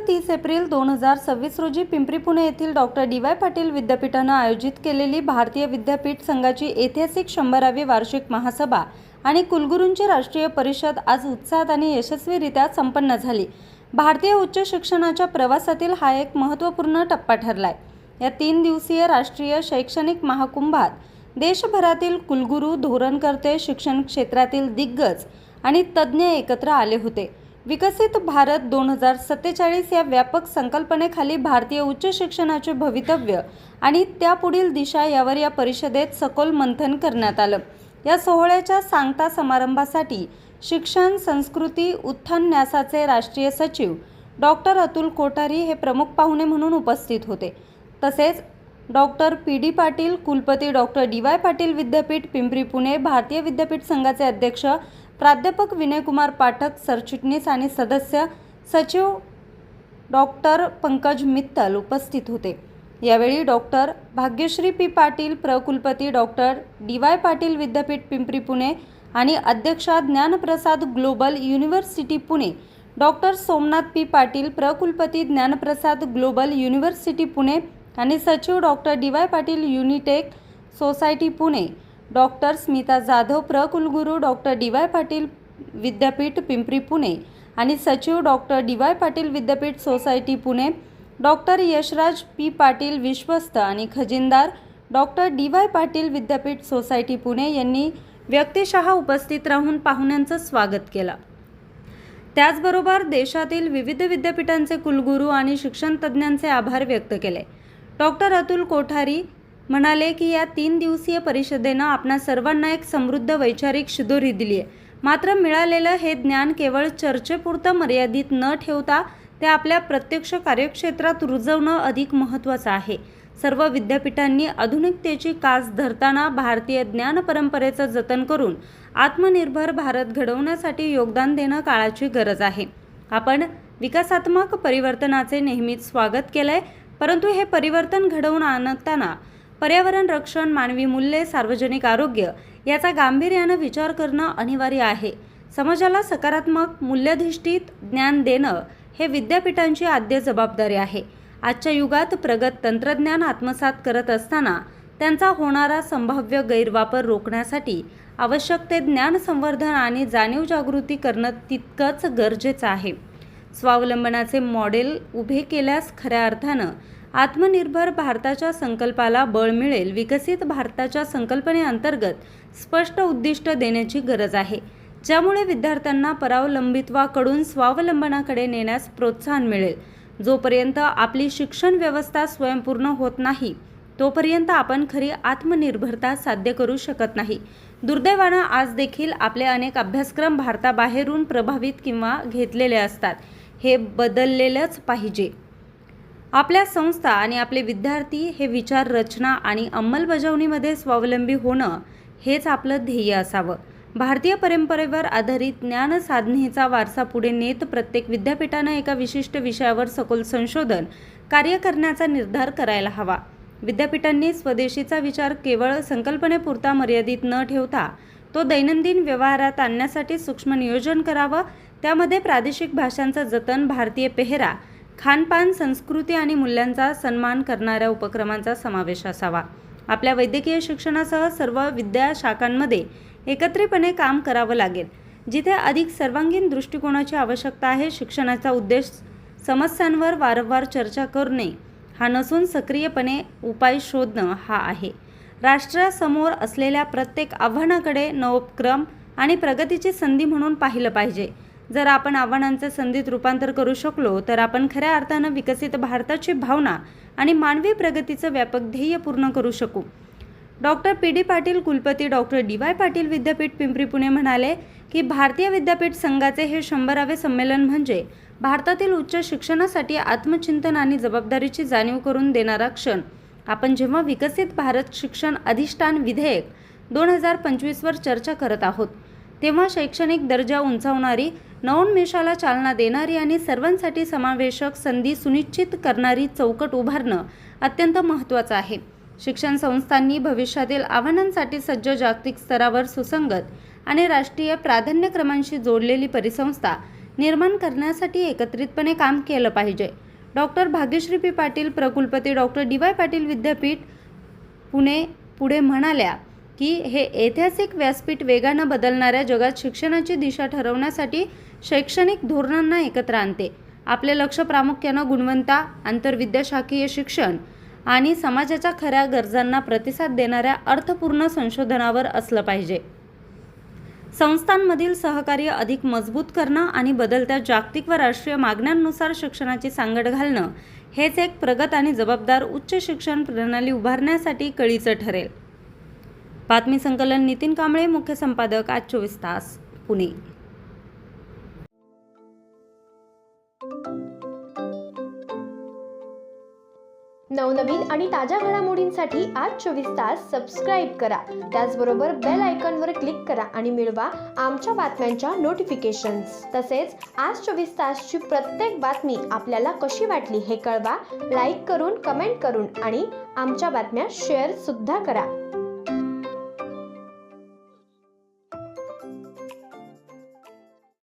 30 April 2026 रोजी पिंपरी पुणे येथील doctor D Y. Patil विद्यापीठानं आयोजित केलेली भारतीय विद्यापीठ संघाची ऐतिहासिक 100वी वार्षिक महासभा आणि कुलगुरूंची राष्ट्रीय परिषद आज उत्साहात आणि यशस्वीरित्या संपन्न झाली. भारतीय उच्च शिक्षणाच्या प्रवासातील हा एक महत्त्वपूर्ण टप्पा ठरलाय. या 3 दिवसीय राष्ट्रीय शैक्षणिक महाकुंभात देशभरातील कुलगुरू, धोरणकर्ते, शिक्षण क्षेत्रातील दिग्गज आणि तज्ज्ञ एकत्र आले होते. विकसित भारत 2047 या व्यापक संकल्पनेखाली भारतीय उच्च शिक्षणाचे भवितव्य आणि त्यापुढील दिशा यावर या परिषदेत सखोल मंथन करण्यात आलं. या सोहळ्याच्या सांगता समारंभासाठी शिक्षण संस्कृती उत्थान न्यासाचे राष्ट्रीय सचिव डॉक्टर अतुल कोठारी हे प्रमुख पाहुणे म्हणून उपस्थित होते. तसेच डॉक्टर पी.डी. पाटील, कुलपती डॉक्टर डी.वाय. पाटील विद्यापीठ पिंपरी पुणे, भारतीय विद्यापीठ संघाचे अध्यक्ष प्राध्यापक विनयकुमार पाठक, सरचिटणीस आणि सदस्य सचिव डॉक्टर पंकज मित्तल उपस्थित होते. यावेळी डॉक्टर भाग्यश्री पी. पाटील, प्रकुलपती डॉक्टर डी.वाय. पाटील विद्यापीठ पिंपरी पुणे आणि अध्यक्षा Dnyanprasad global university Pune, doctor Somnath P. Patil, प्रकुलपती ज्ञानप्रसाद ग्लोबल युनिव्हर्सिटी पुणे आणि सचिव doctor D Y. Patil unitech society Pune, doctor Smita Jadhav, प्रकुलगुरू डॉक्टर डी.वाय. पाटील विद्यापीठ पिंपरी पुणे आणि सचिव डॉक्टर डी.वाय. पाटील विद्यापीठ society Pune, doctor Yashraj P. Patil विश्वस्त आणि खजिनदार डॉक्टर डी.वाय. पाटील विद्यापीठ सोसायटी पुणे यांनी व्यक्तिशः उपस्थित राहून पाहुण्यांचं स्वागत केलं. त्याचबरोबर देशातील विविध विद्यापीठांचे कुलगुरू आणि शिक्षण तज्ज्ञांचे आभार व्यक्त केले. डॉक्टर अतुल कोठारी म्हणाले की या 3 दिवसीय परिषदेनं आपणा सर्वांना एक समृद्ध वैचारिक शिदोरी दिली आहे. मात्र मिळालेलं हे ज्ञान केवळ चर्चेपुरतं मर्यादित न ठेवता ते आपल्या प्रत्यक्ष कार्यक्षेत्रात रुजवणं अधिक महत्त्वाचं आहे. सर्व विद्यापीठांनी आधुनिकतेची कास धरताना भारतीय ज्ञान परंपरेचं जतन करून आत्मनिर्भर भारत घडवण्यासाठी योगदान देणं काळाची गरज आहे. आपण विकासात्मक परिवर्तनाचे नेहमीच स्वागत केलंय, परंतु हे परिवर्तन घडवून आणताना पर्यावरण रक्षण, मानवी मूल्ये, सार्वजनिक आरोग्य याचा गांभीर्यानं विचार करणं अनिवार्य आहे. समाजाला सकारात्मक मूल्याधिष्ठित ज्ञान देणं हे विद्यापीठांची आद्य जबाबदारी आहे. आजच्या युगात प्रगत तंत्रज्ञान आत्मसात करत असताना त्यांचा होणारा संभाव्य गैरवापर रोखण्यासाठी आवश्यक ते ज्ञान संवर्धन आणि जाणीव जागृती करणं तितकंच गरजेचं आहे. स्वावलंबनाचे मॉडेल उभे केल्यास खऱ्या अर्थानं आत्मनिर्भर भारताच्या संकल्पाला बळ मिळेल. विकसित भारताच्या संकल्पनेअंतर्गत स्पष्ट उद्दिष्ट देण्याची गरज आहे, ज्यामुळे विद्यार्थ्यांना परावलंबित्वाकडून स्वावलंबनाकडे नेण्यास प्रोत्साहन मिळेल. जोपर्यंत आपली शिक्षण व्यवस्था स्वयंपूर्ण होत नाही, तोपर्यंत आपण खरी आत्मनिर्भरता साध्य करू शकत नाही. दुर्दैवानं आज देखील आपले अनेक अभ्यासक्रम भारताबाहेरून प्रभावित किंवा घेतलेले असतात. हे बदललेलंच पाहिजे. आपल्या संस्था आणि आपले विद्यार्थी हे विचार रचना आणि अंमलबजावणीमध्ये स्वावलंबी होणं हेच आपलं ध्येय असावं. भारतीय परंपरेवर आधारित ज्ञान साधनेचा वारसा पुढे नेत प्रत्येक विद्यापीठानं एका विशिष्ट विषयावर सखोल संशोधन कार्य करण्याचा निर्धार करायला हवा. विद्यापीठांनी स्वदेशीचा विचार केवळ संकल्पनेपुरता मर्यादित न ठेवता तो दैनंदिन व्यवहारात आणण्यासाठी सूक्ष्म नियोजन करावं. त्यामध्ये प्रादेशिक भाषांचं जतन, भारतीय पेहरा, खानपान, संस्कृती आणि मूल्यांचा सन्मान करणाऱ्या उपक्रमांचा समावेश असावा. आपल्या वैद्यकीय शिक्षणासह सर्व विद्याशाखांमध्ये एकत्रितपणे काम करावं लागेल. जिथे अधिक सर्वांगीण दृष्टिकोनाची आवश्यकता आहे. शिक्षणाचा उद्देश समस्यांवर वारंवार चर्चा करणे हा नसून सक्रियपणे उपाय शोधणं हा आहे. राष्ट्रासमोर असलेल्या प्रत्येक आव्हानाकडे नवोपक्रम आणि प्रगतीची संधी म्हणून पाहिलं पाहिजे. जर आपण आव्हानांचे संधीत रूपांतर करू शकलो तर आपण खऱ्या अर्थानं विकसित भारताची भावना आणि मानवी प्रगतीचं व्यापक ध्येय पूर्ण करू शकू. Doctor PD. पाटील, कुलपती डॉक्टर डी.वाय. पाटील विद्यापीठ पिंपरी पुणे म्हणाले की भारतीय विद्यापीठ संघाचे हे 100वे संमेलन म्हणजे भारतातील उच्च शिक्षणासाठी आत्मचिंतन आणि जबाबदारीची जाणीव करून देणारा क्षण. आपण जेव्हा विकसित भारत शिक्षण अधिष्ठान विधेयक 2025 वर चर्चा करत आहोत, तेव्हा शैक्षणिक दर्जा उंचावणारी, नवोन्मेषाला चालना देणारी आणि सर्वांसाठी समावेशक संधी सुनिश्चित करणारी चौकट उभारणं अत्यंत महत्त्वाचं आहे. शिक्षण संस्थांनी भविष्यातील आव्हानांसाठी सज्ज, जागतिक स्तरावर सुसंगत आणि राष्ट्रीय प्राधान्यक्रमांशी जोडलेली परिसंस्था निर्माण करण्यासाठी एकत्रितपणे काम केलं पाहिजे. डॉक्टर भाग्यश्री पी पाटील, प्रकुलपती डॉक्टर डी.वाय. पाटील विद्यापीठ पुणे पुढे म्हणाल्या की हे ऐतिहासिक व्यासपीठ वेगानं बदलणाऱ्या जगात शिक्षणाची दिशा ठरवण्यासाठी शैक्षणिक धोरणांना एकत्र आणते. आपले लक्ष प्रामुख्यानं गुणवत्ता, आंतरविद्याशाखीय शिक्षण आणि समाजाच्या खऱ्या गरजांना प्रतिसाद देणाऱ्या अर्थपूर्ण संशोधनावर असलं पाहिजे. संस्थांमधील सहकार्य अधिक मजबूत करणं आणि बदलत्या जागतिक व राष्ट्रीय मागण्यांनुसार शिक्षणाची सांगड घालणं हेच एक प्रगत आणि जबाबदार उच्च शिक्षण प्रणाली उभारण्यासाठी कळीचं ठरेल. बातमी संकलन नितीन कांबळे, मुख्य संपादक, आज 24 तास, पुणे. नवनवीन आणि ताज्या घडामोडींसाठी आज 24 तास सबस्क्राईब करा. त्याचबरोबर बेल आयकॉनवर क्लिक करा आणि मिळवा आमच्या बातम्यांच्या नोटिफिकेशन्स. तसेच आज 24 तासची प्रत्येक बातमी आपल्याला कशी वाटली हे कळवा. लाईक करून, कमेंट करून आणि आमच्या बातम्या शेअर सुद्धा करा.